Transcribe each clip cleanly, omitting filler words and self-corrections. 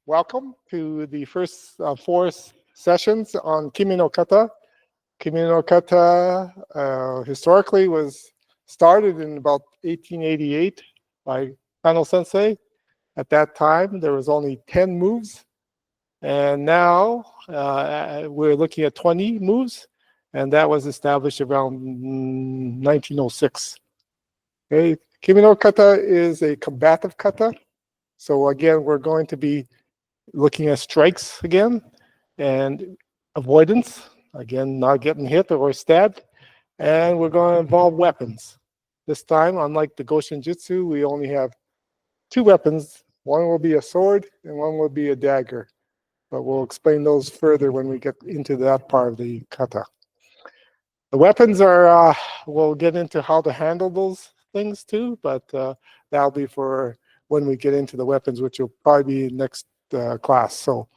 Welcome to the first four sessions on Kime no Kata. Kime no Kata historically was started in about 1888 by Kano Sensei. At that time, there was only 10 moves, and now we're looking at 20 moves, and that was established around 1906. Okay, Kime no Kata is a combative kata. So again, we're going to be looking at strikes again and avoidance, again, not getting hit or stabbed. And we're going to involve weapons. This time, unlike the Goshin Jutsu, we only have two weapons. One will be a sword and one will be a dagger. But we'll explain those further when we get into that part of the kata. The weapons are, we'll get into how to handle those things too, but that'll be for when we get into the weapons, which will probably be next class. So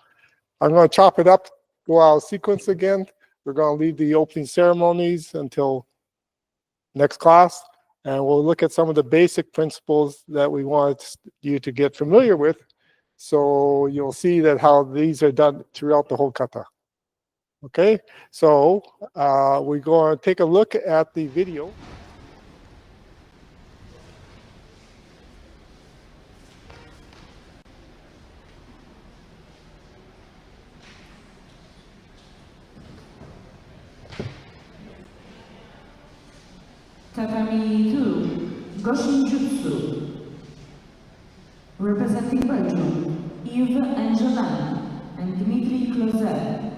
I'm going to chop it up, go out of sequence again. We're going to leave the opening ceremonies until next class, and we'll look at some of the basic principles that we want you to get familiar with. So you'll see that how these are done throughout the whole kata. Okay, so we're going to take a look at the video. Tatami 2, Goshin Jutsu. Representing Belgium, Yves Angelin and Dmitry Closet.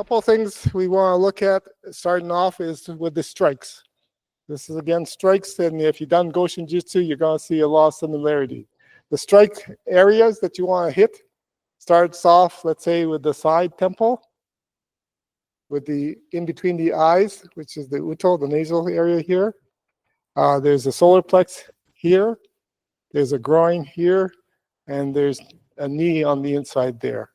couple of things we want to look at starting off is with the strikes. This is again strikes, and if you've done Goshin Jutsu, you're going to see a lot of similarity. The strike areas that you want to hit starts off, let's say, with the side temple, with the in between the eyes, which is the uto, the nasal area here. There's a solar plex here. There's a groin here, and there's a knee on the inside there.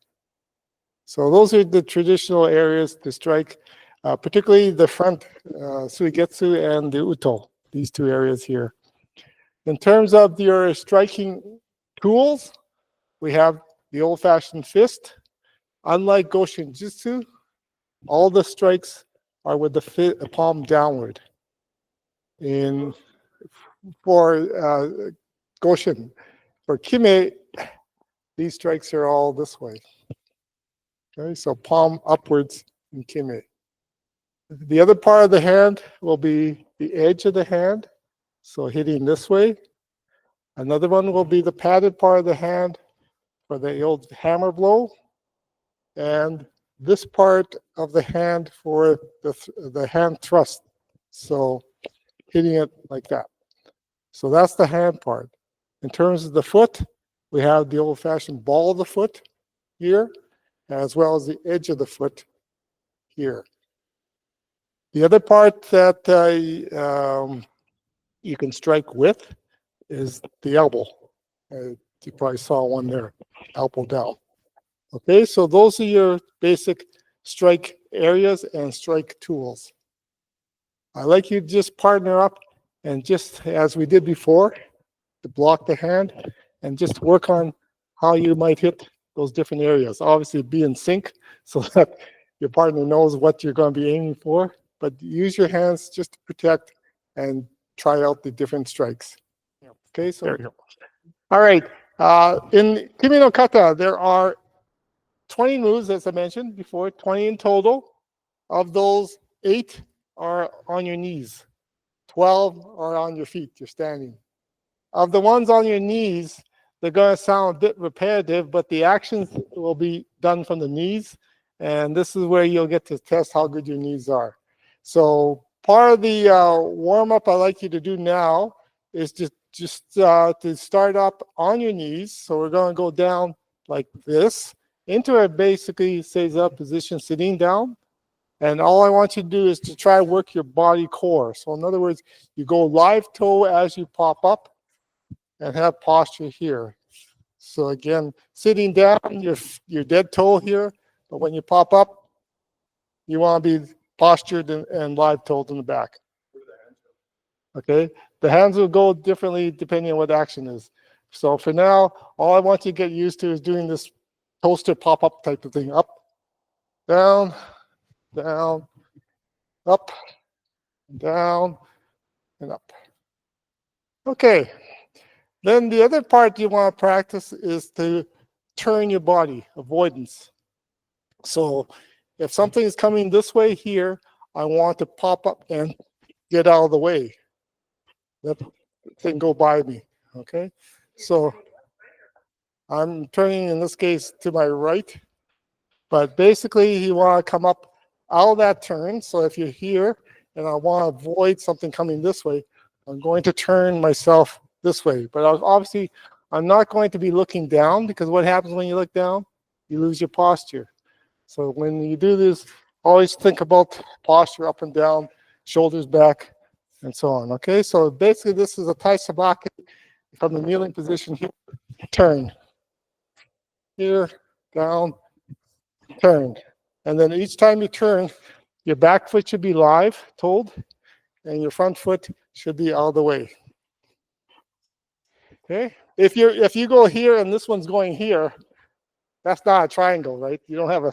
So those are the traditional areas to strike, particularly the front suigetsu and the uto, these two areas here. In terms of your striking tools, we have the old-fashioned fist. Unlike Goshin Jutsu, all the strikes are with the palm downward. For Goshin, for Kime, these strikes are all this way. Okay, so palm upwards in Kime. The other part of the hand will be the edge of the hand, so hitting this way. Another one will be the padded part of the hand for the old hammer blow. And this part of the hand for the hand thrust. So hitting it like that. So that's the hand part. In terms of the foot, we have the old-fashioned ball of the foot here, as well as the edge of the foot here. The other part that you can strike with is the elbow. You probably saw one there, elbow down. Okay, so those are your basic strike areas and strike tools. I like you to just partner up and just as we did before, to block the hand and just work on how you might hit those different areas. Obviously be in sync so that your partner knows what you're going to be aiming for, but use your hands just to protect and try out the different strikes. Okay, so there you go. All right, in Kime no Kata, there are 20 moves, as I mentioned before, 20 in total. Of those, 8 are on your knees, 12 are on your feet, you're standing. Of the ones on your knees, they're going to sound a bit repetitive, but the actions will be done from the knees, and this is where you'll get to test how good your knees are. So part of the warm-up I like you to do now is just to start up on your knees. So we're going to go down like this into a basically stays up position sitting down. And all I want you to do is to try to work your body core. So in other words, you go live toe as you pop up and have posture here. So again, sitting down, your dead toe here, but when you pop up, you want to be postured and live toed in the back. Okay, the hands will go differently depending on what action is. So for now, all I want you to get used to is doing this toaster pop-up type of thing. Up, down, down, up, down, and up. Okay, then the other part you want to practice is to turn your body, avoidance. So if something is coming this way here, I want to pop up and get out of the way. That thing go by me, okay? So I'm turning, in this case, to my right, but basically you want to come up out of that turn. So if you're here and I want to avoid something coming this way, I'm going to turn myself this way. But obviously, I'm not going to be looking down, because what happens when you look down? You lose your posture. So when you do this, always think about posture up and down, shoulders back, and so on. Okay, so basically this is a tai sabaki from the kneeling position here. Turn. Here, down, turn. And then each time you turn, your back foot should be live, told, and your front foot should be out of the way. Okay? If you go here and this one's going here, that's not a triangle, right? You don't have a,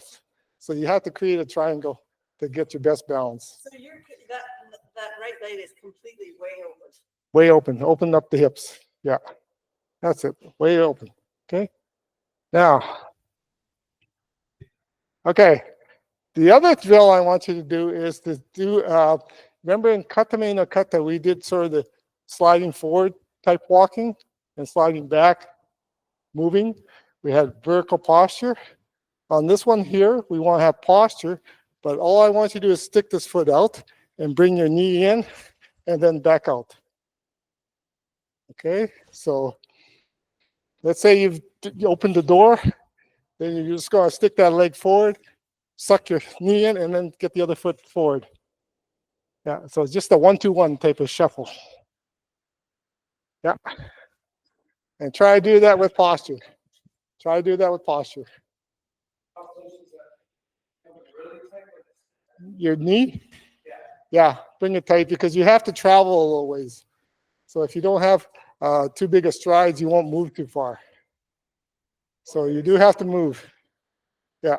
so you have to create a triangle to get your best balance. So that right leg is completely way open. Way open. Open up the hips. Yeah. That's it. Way open. Okay? Now, okay. The other drill I want you to do is to do, remember in Kime no Kata, we did sort of the sliding forward type walking and sliding back, moving. We had vertical posture. On this one here, we want to have posture, But all I want you to do is stick this foot out and bring your knee in and then back out. Okay, so let's say you opened the door, then you're just going to stick that leg forward, suck your knee in, and then get the other foot forward. Yeah, so it's just a 1-2-1 type of shuffle. Yeah, and try to do that with posture. Try to do that with posture. Your knee? Yeah, bring it tight because you have to travel a little ways. So if you don't have too big of strides, you won't move too far. So you do have to move. Yeah.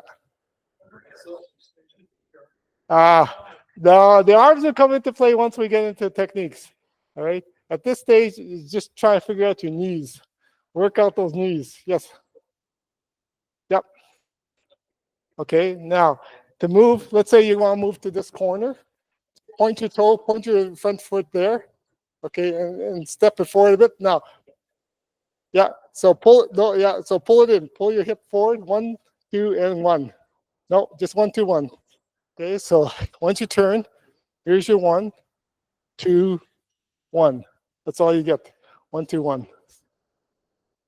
The arms will come into play once we get into techniques. All right. At this stage, just try to figure out your knees. Work out those knees. Yes. Yep. Okay. Now, to move, let's say you want to move to this corner. Point your toe, point your front foot there. Okay, and step it forward a bit. Now, yeah. So pull it. No, yeah. So pull it in. Pull your hip forward. 1, 2, and 1. No, just 1, 2, 1. Okay. So once you turn, here's your 1, 2, 1. That's all you get. 1, 2, 1.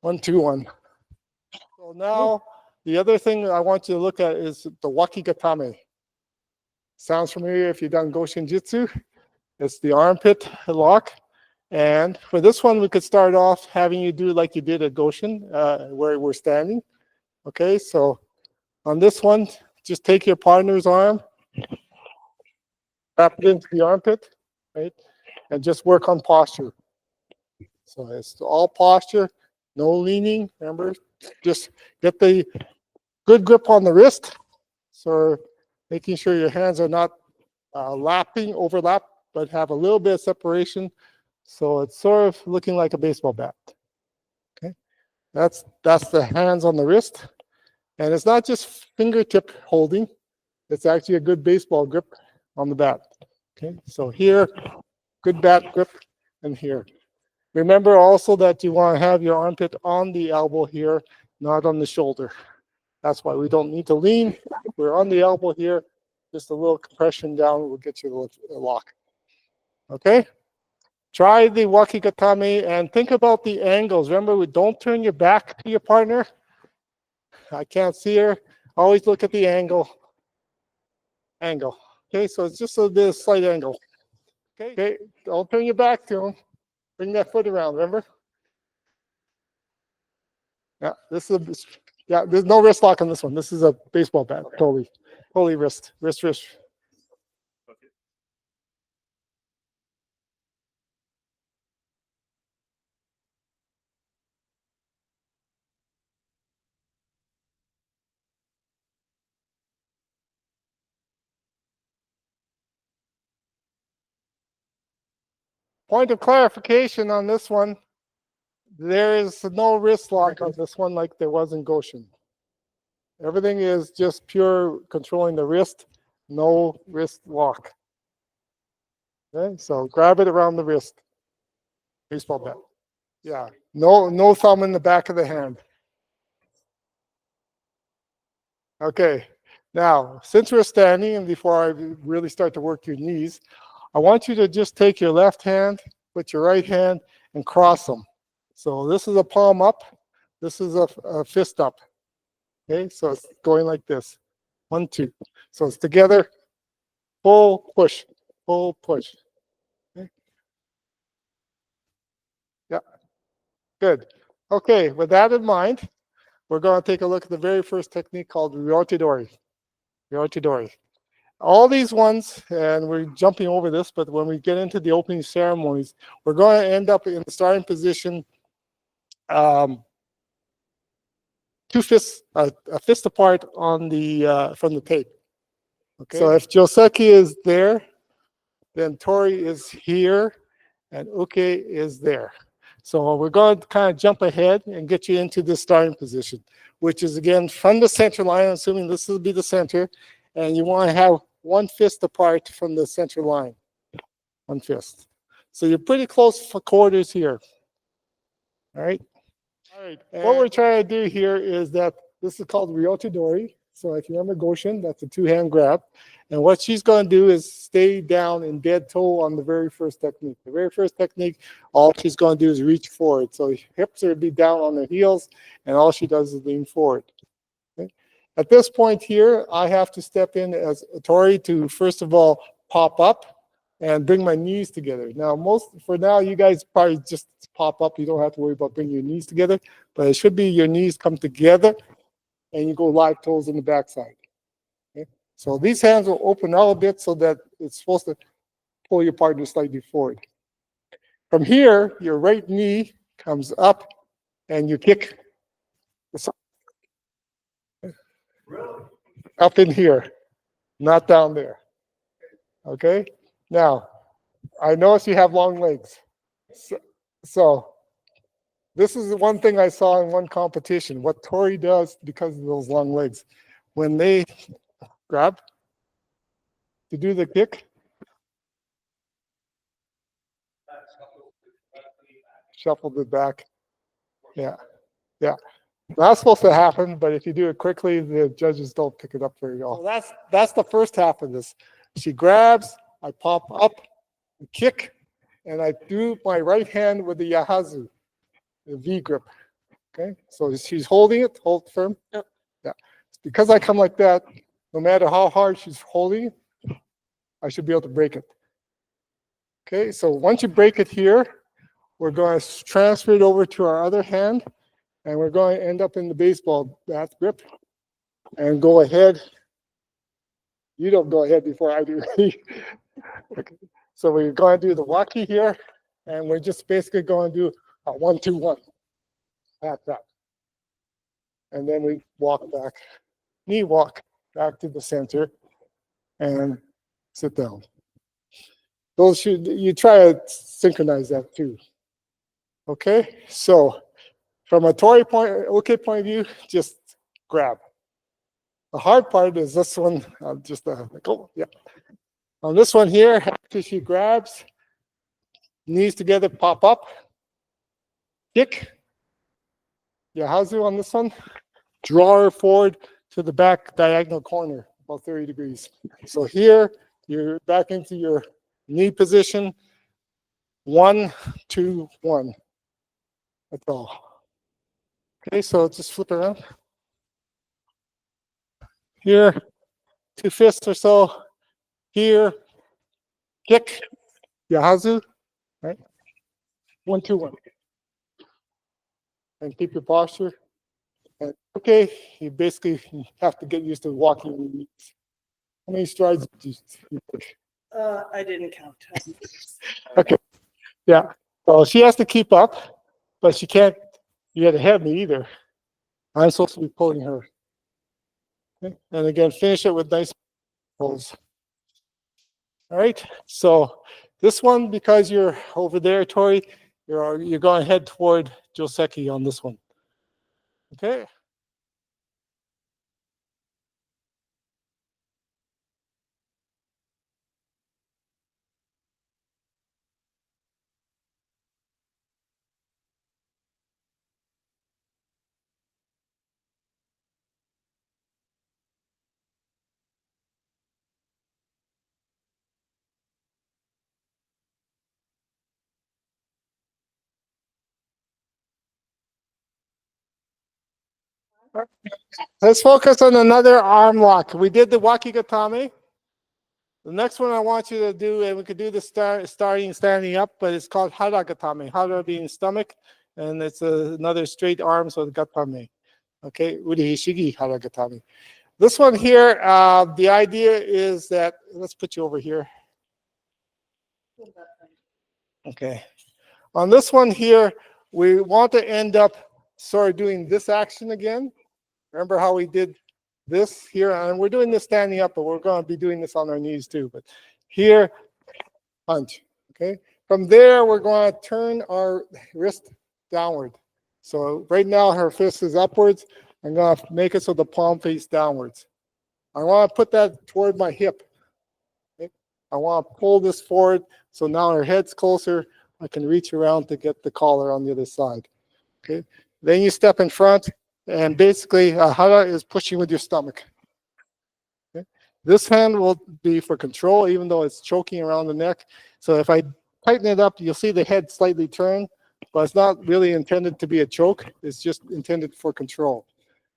1, 2, 1. So now the other thing I want you to look at is the wakigatame. Sounds familiar if you've done Goshin Jitsu. It's the armpit lock. And for this one, we could start off having you do like you did at Goshin, where we're standing. Okay, so on this one, just take your partner's arm, wrap it into the armpit, right? And just work on posture. So it's all posture, no leaning. Remember, just get the good grip on the wrist. So making sure your hands are not overlap, but have a little bit of separation. So it's sort of looking like a baseball bat. Okay, that's the hands on the wrist. And it's not just fingertip holding. It's actually a good baseball grip on the bat. Okay, so here, good bat grip, and here. Remember also that you want to have your armpit on the elbow here, not on the shoulder. That's why we don't need to lean. We're on the elbow here. Just a little compression down will get you the lock. Okay? Try the wakigatame and think about the angles. Remember, don't turn your back to your partner. I can't see her. Always look at the angle. Angle. Okay, so it's just a bit of slight angle. Okay, don't turn your back to him. Bring that foot around, remember? Yeah, there's no wrist lock on this one. This is a baseball bat, totally wrist. Point of clarification on this one, there is no wrist lock on this one like there was in Goshin. Everything is just pure controlling the wrist, no wrist lock. Okay, so grab it around the wrist. Baseball bat. Yeah, no thumb in the back of the hand. Okay, now since we're standing and before I really start to work your knees, I want you to just take your left hand, put your right hand, and cross them. So this is a palm up. This is a fist up. Okay, so it's going like this. 1, 2. So it's together. Pull, push. Pull, push. Okay. Yeah. Good. Okay, with that in mind, we're going to take a look at the very first technique called Ryotidori. Ryotidori. All these ones, and we're jumping over this, but when we get into the opening ceremonies, we're going to end up in the starting position, 2 fists, a fist apart on the from the tape. Okay. So if Joseki is there, then Tori is here, and Uke is there. So we're going to kind of jump ahead and get you into this starting position, which is again from the center line, assuming this will be the center, and you want to have 1 fist apart from the center line. 1 fist. So you're pretty close for quarters here. All right. All right. What we're trying to do here is that this is called Ryotidori. So if you remember Goshen, that's a two-hand grab. And what she's going to do is stay down in dead toe on the very first technique. The very first technique, all she's going to do is reach forward. So hips are be down on her heels, and all she does is lean forward. Okay? At this point here, I have to step in as a Tori to, first of all, pop up and bring my knees together. Now, for now, you guys probably just pop up. You don't have to worry about bringing your knees together, but it should be your knees come together and you go live toes in the backside. Okay? So these hands will open out a bit so that it's supposed to pull your partner slightly forward. From here, your right knee comes up and you kick up in here, not down there. Okay? Now, I notice you have long legs. So this is the one thing I saw in one competition. What Tori does because of those long legs. When they grab to do the kick, shuffle the back. Yeah. That's supposed to happen, but if you do it quickly, the judges don't pick it up very well. So that's the first half of this. She grabs, I pop up, kick, and I do my right hand with the Yahazu, the V grip. Okay, so she's holding it, hold firm. Yep. Yeah. Because I come like that, no matter how hard she's holding it, I should be able to break it. Okay, so once you break it here, we're going to transfer it over to our other hand, and we're going to end up in the baseball bat grip and go ahead. You don't go ahead before I do. Okay. So we're going to do the walkie here, and we're just basically going to do a 1-2-1. Like that. And then we walk back, knee walk back to the center and sit down. You try to synchronize that too. Okay, so from a Tori point of view, just grab. The hard part is this one, yeah. On this one here, after she grabs, knees together, pop up, kick. Yahazu on this one, draw her forward to the back diagonal corner, about 30 degrees. So here, you're back into your knee position, 1, 2, 1. That's all. Okay, so just flip around. Here, 2 fists or so. Here, kick, Yahazu, right? 1, 2, 1. And keep your posture. And, okay, you basically have to get used to walking on your knees. How many strides do you push? I didn't count. Okay, yeah. So she has to keep up, but she can't get ahead of me either. I'm supposed to be pulling her. Okay. And again, finish it with nice pulls. All right. So this one, because you're over there, Tori, you're going to head toward Joseki on this one. Okay. Let's focus on another arm lock. We did the wakigatame. The next one I want you to do, and we could do the starting standing up, but it's called haragatame. Hara being stomach, and it's another straight arm, so gatame. Okay, uri hishigi haragatame. This one here, the idea is that, let's put you over here. Okay. On this one here, we want to end up sort of doing this action again. Remember how we did this here? And we're doing this standing up, but we're going to be doing this on our knees too. But here, punch. Okay. From there, we're going to turn our wrist downward. So right now, her fist is upwards. I'm going to make it so the palm face downwards. I want to put that toward my hip. Okay? I want to pull this forward. So now her head's closer. I can reach around to get the collar on the other side. Okay. Then you step in front. And basically, hara is pushing with your stomach. This hand will be for control, even though it's choking around the neck. So if I tighten it up, you'll see the head slightly turn, but it's not really intended to be a choke. It's just intended for control.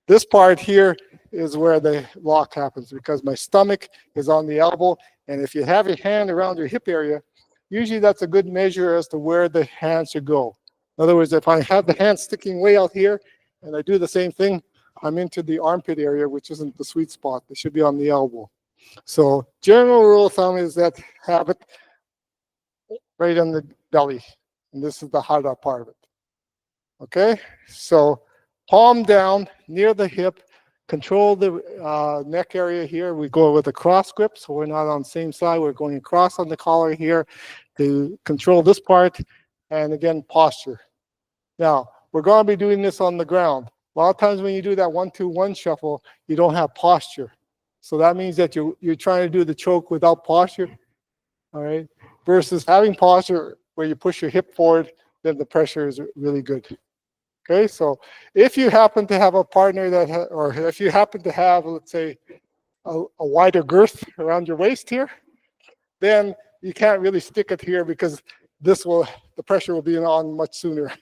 This part here is where the lock happens because my stomach is on the elbow. And if you have your hand around your hip area, usually that's a good measure as to where the hand should go. In other words, if I have the hand sticking way out here and I do the same thing, I'm into the armpit area, which isn't the sweet spot. It should be on the elbow. So general rule of thumb is that have it right on the belly. And this is the harder part of it. Okay, so palm down near the hip, control the neck area here. We go with a cross grip, so we're not on the same side. We're going across on the collar here to control this part. And again, posture. Now, we're going to be doing this on the ground. A lot of times when you do that 1-2-1 shuffle, you don't have posture. So that means that you're trying to do the choke without posture, all right? Versus having posture where you push your hip forward, then the pressure is really good. Okay, so if you happen to have a partner that, or if you happen to have, let's say, a wider girth around your waist here, then you can't really stick it here because the pressure will be on much sooner.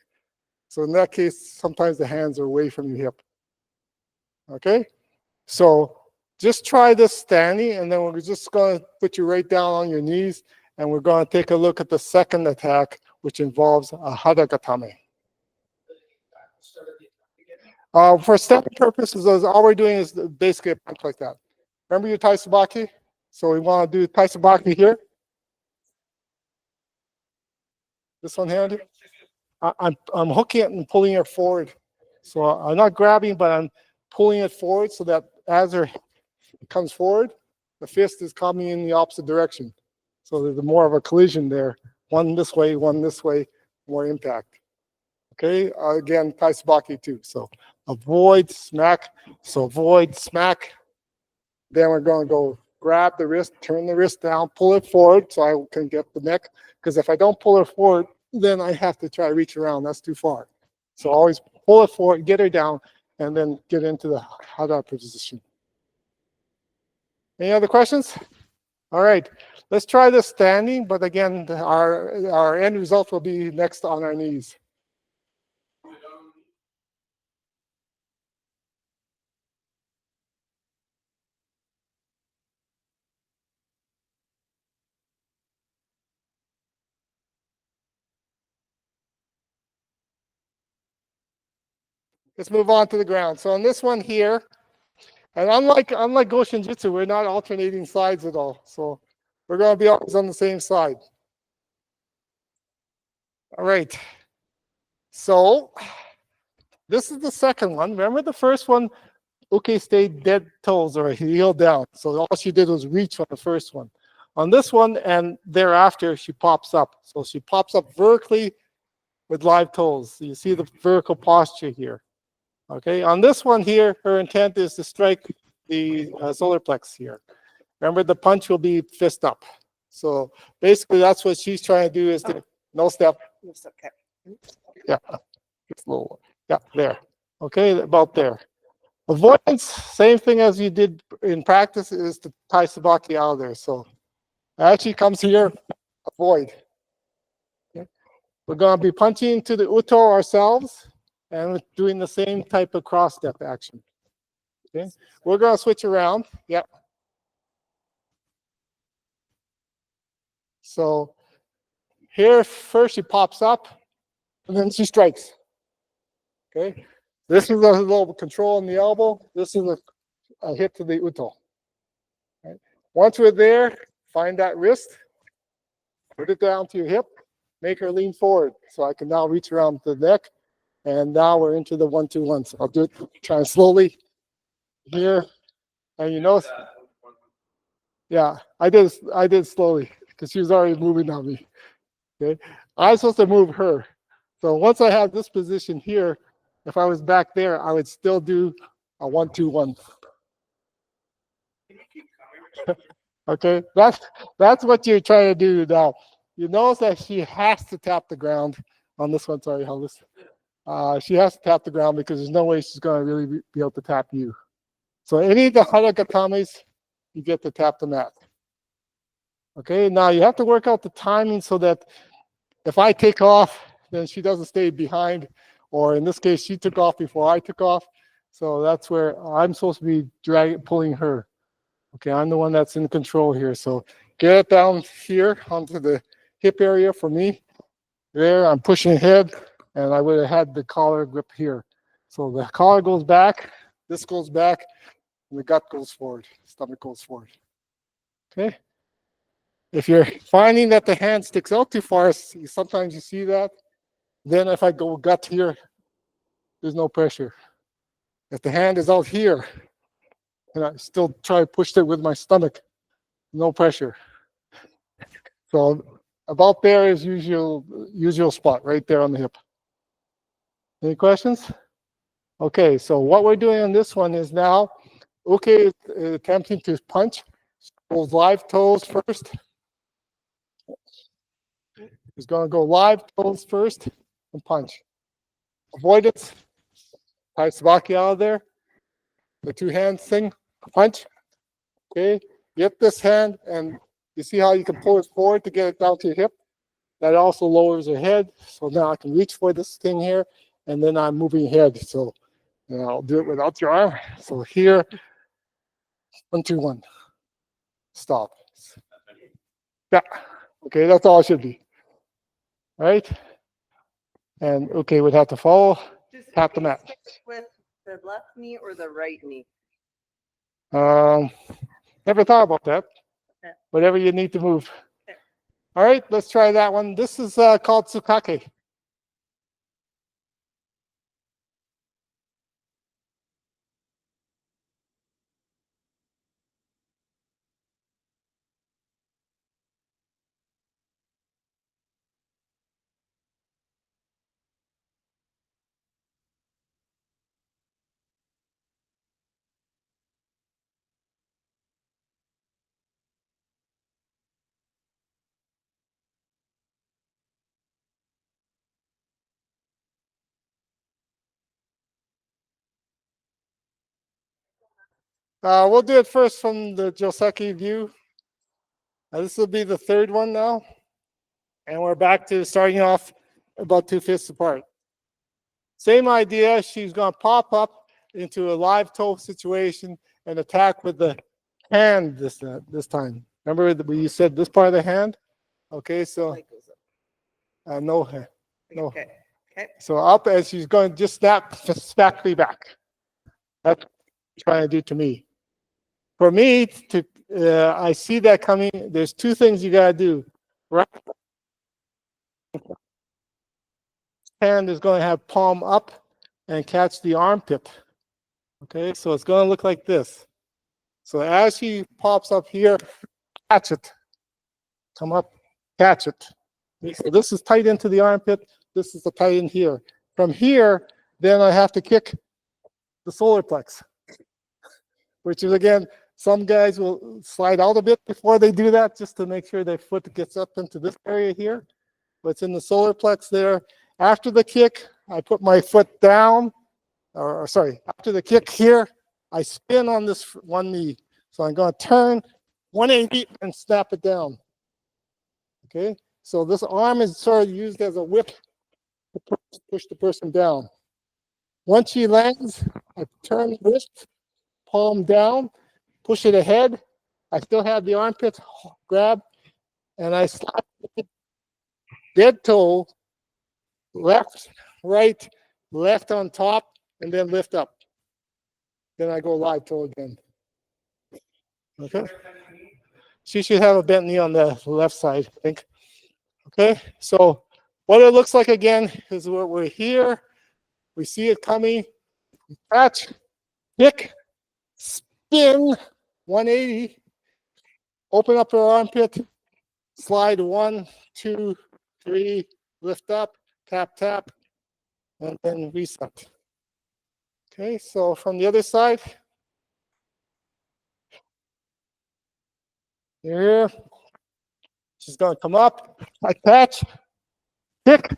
So in that case, sometimes the hands are away from your hip. Okay, so just try this standing, and then we're just going to put you right down on your knees, and we're going to take a look at the second attack, which involves a hadagatame. For stepping purposes, all we're doing is basically a punch like that. Remember your taisabaki? So we want to do taisabaki here. This one hand. I'm hooking it and pulling it forward. So I'm not grabbing, but I'm pulling it forward so that as it comes forward, the fist is coming in the opposite direction. So there's more of a collision there. One this way, more impact. Okay, again, taisabaki too. So avoid, smack. So avoid, smack. Then we're going to go grab the wrist, turn the wrist down, pull it forward so I can get the neck. Because if I don't pull it forward, then I have to try to reach around. That's too far. So always pull it forward, get her down, and then get into the hada position. Any other questions? All right, let's try this standing. But again, our end result will be next on our knees. Let's move on to the ground. So on this one here, and unlike Goshin Jitsu, we're not alternating sides at all. So we're going to be always on the same side. All right. So this is the second one. Remember the first one, Uke stayed dead toes or heel down. So all she did was reach on the first one. On this one and thereafter, she pops up. So she pops up vertically with live toes. So you see the vertical posture here. Okay, on this one here, her intent is to strike the solar plex here. Remember, the punch will be fist up. So basically, that's what she's trying to do is to no step. Yeah, just a little. Yeah, there. Okay, about there. Avoidance, same thing as you did in practice, is to tie sabaki out of there. So actually comes here, avoid. Okay. We're going to be punching to the uto ourselves. And we're doing the same type of cross step action. Okay, we're going to switch around. Yep. So here first she pops up, and then she strikes. Okay, this is a little control on the elbow. This is a hit to the uto. Right. Once we're there, find that wrist, put it down to your hip, make her lean forward. So I can now reach around the neck. And now we're into the 1-2-1. So I'll do it trying slowly here. And you notice, yeah, I did slowly because she was already moving on me. Okay, I was supposed to move her. So once I have this position here, if I was back there, I would still do a 1-2-1. Okay, that's what you're trying to do now. You notice that she has to tap the ground on this one. Sorry, Hollis. She has to tap the ground because there's no way she's going to really be able to tap you. So any of the haragatames, you get to tap the mat. Okay, now you have to work out the timing so that if I take off, then she doesn't stay behind, or in this case, she took off before I took off. So that's where I'm supposed to be pulling her. Okay, I'm the one that's in control here. So get it down here onto the hip area for me. There, I'm pushing ahead, and I would have had the collar grip here. So the collar goes back, this goes back, and the gut goes forward, stomach goes forward. Okay? If you're finding that the hand sticks out too far, sometimes you see that, then if I go gut here, there's no pressure. If the hand is out here, and I still try to push it with my stomach, no pressure. So about there is usual spot, right there on the hip. Any questions? Okay, so what we're doing on this one is now, okay, attempting to punch. Goes live toes first. He's going to go live toes first and punch. Avoidance. Tie Sabaki out of there. The two hands thing. Punch. Okay. Get this hand, and you see how you can pull it forward to get it down to your hip. That also lowers your head. So now I can reach for this thing here, and then I'm moving ahead. So I'll do it without your arm. So here, 1, 2, 1. Stop. Yeah. Okay, that's all it should be. All right. And okay, we'd have to follow. Tap the mat. With the left knee or the right knee? Never thought about that. Okay. Whatever you need to move. Okay. All right, let's try that one. This is called tsukake. We'll do it first from the Joseki view. This will be the third one now. And we're back to starting off about 2/5 apart. Same idea. She's going to pop up into a live toe situation and attack with the hand this time. Remember that we said this part of the hand? Okay, so no hand. No. Okay. Okay. So up, and she's going to just snap me back. That's what she's trying to do to me. For me, I see that coming. There's two things you got to do. Right hand is going to have palm up and catch the armpit. Okay, so it's going to look like this. So as she pops up here, catch it. Come up, catch it. So this is tight into the armpit. This is the tight in here. From here, then I have to kick the solar plex, which is, again, some guys will slide out a bit before they do that just to make sure their foot gets up into this area here. But it's in the solar plex there. After the kick, I put my foot down, or sorry, after the kick here, I spin on this one knee. So I'm going to turn 180 and snap it down. Okay, so this arm is sort of used as a whip to push the person down. Once she lands, I turn the wrist, palm down, push it ahead. I still have the armpit grab, and I slide dead toe, left, right, left on top, and then lift up. Then I go live toe again. Okay. She should have a bent knee on the left side, I think. Okay, so what it looks like again is we're here. We see it coming. Catch, kick, spin, 180. Open up her armpit. Slide 1, 2, 3. Lift up, tap, tap, and then reset. Okay, so from the other side. Here. She's going to come up. I catch, kick,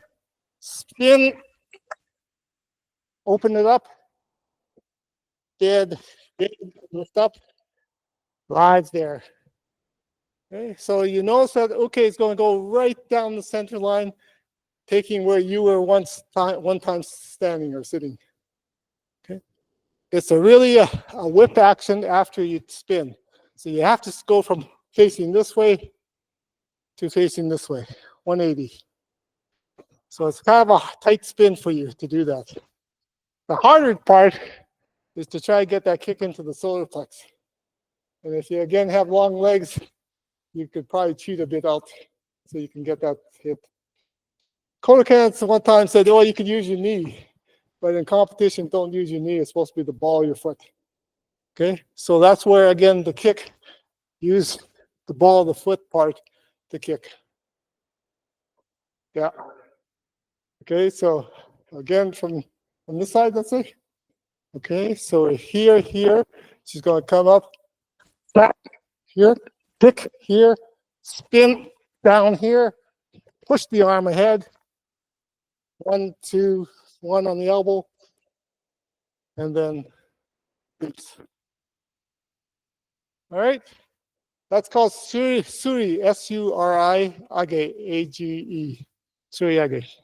spin, open it up, dead, lift up, live there. Okay, so you notice that okay, it's going to go right down the center line, taking where you were one time standing or sitting. Okay, it's really a whip action after you spin. So you have to go from facing this way to facing this way, 180. So it's kind of a tight spin for you to do that. The harder part is to try to get that kick into the solar plex. And if you again have long legs, you could probably cheat a bit out so you can get that hit. Kata one time said, oh, you could use your knee, but in competition, don't use your knee. It's supposed to be the ball of your foot. Okay, so that's where, again, the kick, use the ball of the foot part to kick. Yeah. Okay, so again, from this side, let's say. Okay, so here, she's going to come up, back here, pick here, spin down here, push the arm ahead, 1, 2, 1 on the elbow, and then oops. All right, that's called suri, S-U-R-I, age, A-G-E, suri age.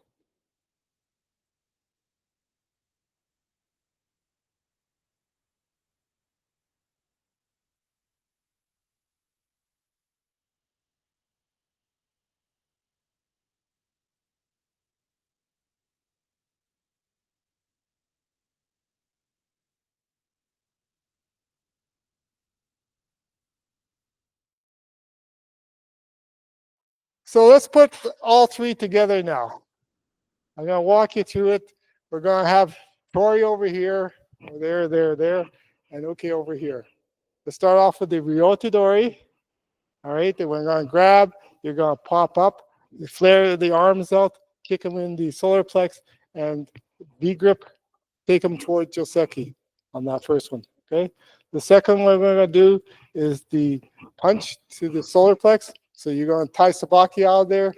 So let's put all three together now. I'm going to walk you through it. We're going to have Tori over here, there, and Uke over here. Let's start off with the Ryotodori. All right, then we're going to grab, you're going to pop up, you flare the arms out, kick them in the solar plex, and V-grip, take them towards Joseki on that first one, okay? The second one we're going to do is the punch to the solar plex. So you're going to tie Sabaki out of there,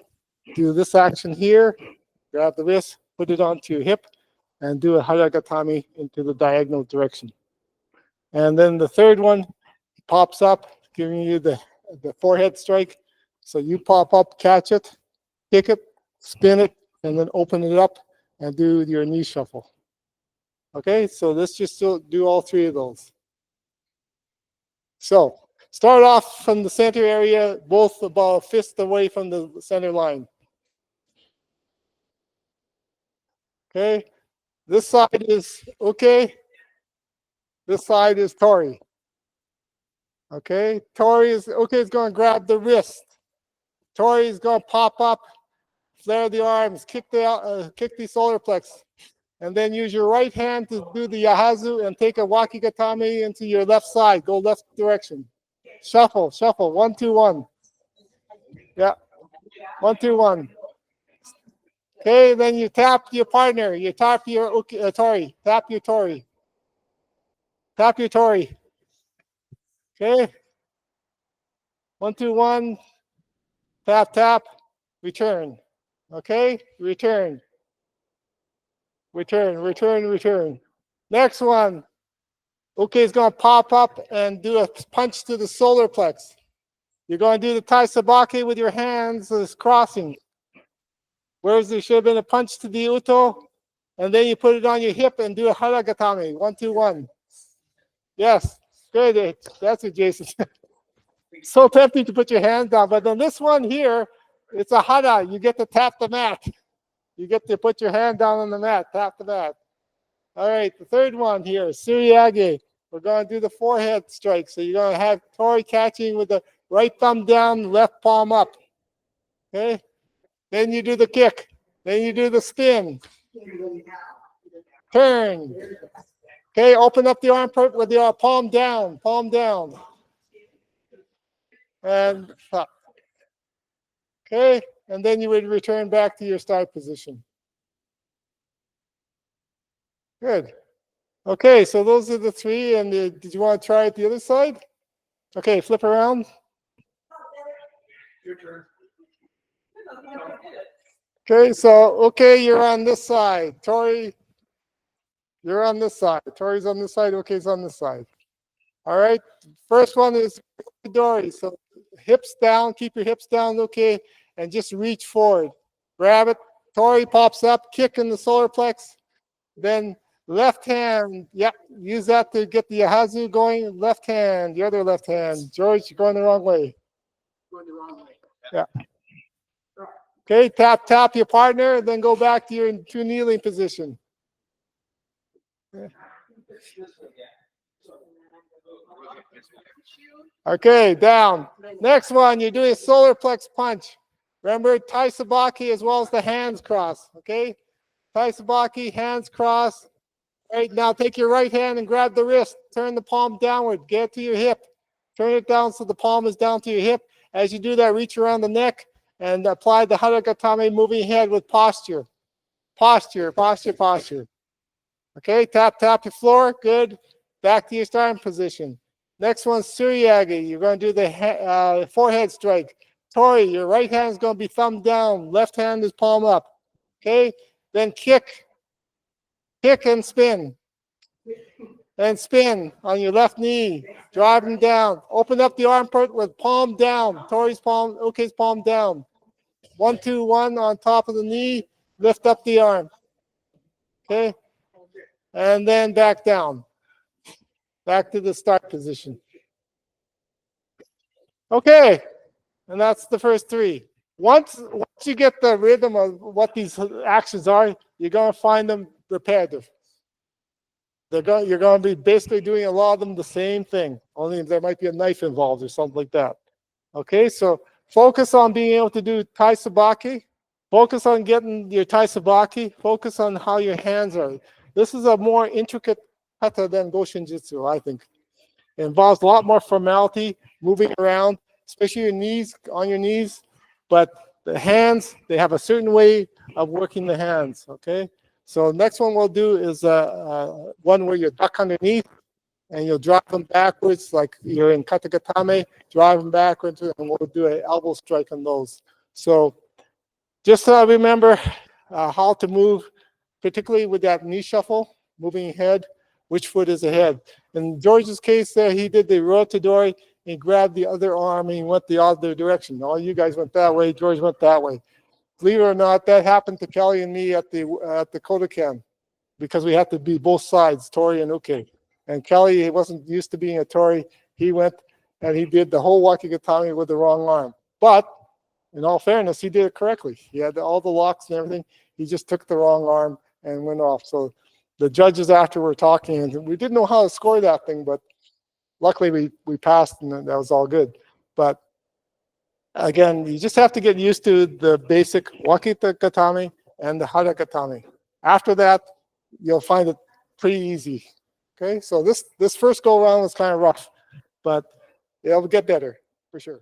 do this action here, grab the wrist, put it onto your hip, and do a haragatami into the diagonal direction. And then the third one pops up, giving you the forehead strike. So you pop up, catch it, kick it, spin it, and then open it up and do your knee shuffle. Okay, so let's just do all three of those. So start off from the center area, both about a fist away from the center line. Okay, this side is okay. This side is Tori. Okay, Tori is okay. Is going to grab the wrist. Tori is going to pop up, flare the arms, kick the solar plex, and then use your right hand to do the yahazu and take a wakigatame into your left side. Go left direction. Shuffle, 1, 2, 1. Yeah, 1, 2, 1. Okay, then you tap your partner. You tap your Tori. Tap your Tori. Tap your Tori. Okay. 1, 2, 1. Tap, tap. Return. Okay. Return. Return. Next one. Okay, it's going to pop up and do a punch to the solar plex. You're going to do the Tai Sabaki with your hands crossing. Whereas there should have been a punch to the Uto, and then you put it on your hip and do a haragatame. 1, 2, 1. Yes, good. That's it, Jason. So tempting to put your hands down, but on this one here, it's a hara. You get to tap the mat. You get to put your hand down on the mat, tap the mat. All right, the third one here, Suriage. We're going to do the forehead strike. So you're going to have Tori catching with the right thumb down, left palm up. Okay? Then you do the kick. Then you do the spin. Turn. Okay, open up the arm with the palm down, and up. Okay, and then you would return back to your start position. Good. Okay, so those are the three, and did you want to try it the other side? Okay, flip around. Your turn. Okay, so, okay, you're on this side. Tori, you're on this side. Tori's on this side, okay's on this side. All right. First one is Dory. So hips down, keep your hips down, okay, and just reach forward. Grab it. Tori pops up, kick in the solar plex. Then left hand, yep, use that to get the Yahazu going. Left hand, the other left hand. George, you're going the wrong way. Yeah. Okay, tap your partner, then go back to your kneeling position. Okay, down. Next one, you're doing a solar plex punch. Remember, Tai Sabaki as well as the hands cross. Okay, Tai Sabaki, hands cross. All right, now take your right hand and grab the wrist. Turn the palm downward. Get to your hip. Turn it down so the palm is down to your hip. As you do that, reach around the neck and apply the Haragatame moving head with posture. Posture. Okay, tap your floor. Good. Back to your starting position. Next one, Suryagi. You're going to do the forehead strike. Tori, your right hand is going to be thumb down. Left hand is palm up. Okay, then kick and spin. And spin on your left knee. Drive them down. Open up the arm part with palm down. Tori's palm, Uke's palm down. 1, 2, 1 on top of the knee. Lift up the arm. Okay, and then back down. Back to the start position. Okay, and that's the first 3. Once you get the rhythm of what these actions are, you're going to find them repetitive. You're going to be basically doing a lot of them the same thing, only there might be a knife involved or something like that. Okay, so focus on being able to do Tai Sabaki. Focus on getting your Tai Sabaki. Focus on how your hands are. This is a more intricate kata than Goshinjutsu, I think. It involves a lot more formality, moving around, especially your knees, on your knees. But the hands, they have a certain way of working the hands, okay? So next one we'll do is one where you duck underneath and you'll drive them backwards like you're in Katagatame, drive them backwards, and we'll do an elbow strike on those. So just remember how to move, particularly with that knee shuffle, moving ahead, which foot is ahead. In George's case there, he did the rotadori, he grabbed the other arm and he went the other direction. All you guys went that way, George went that way. Believe it or not, that happened to Kelly and me at the Kodokan because we had to be both sides, Tori and Uke. And Kelly, he wasn't used to being a Tori. He went and he did the whole wakigatami with the wrong arm. But in all fairness, he did it correctly. He had all the locks and everything. He just took the wrong arm and went off. So the judges after were talking, and we didn't know how to score that thing, but luckily we passed and that was all good. But again, you just have to get used to the basic wakigatami and the haragatami. After that, you'll find it pretty easy. Okay, so this first go around was kind of rough, but it'll get better for sure.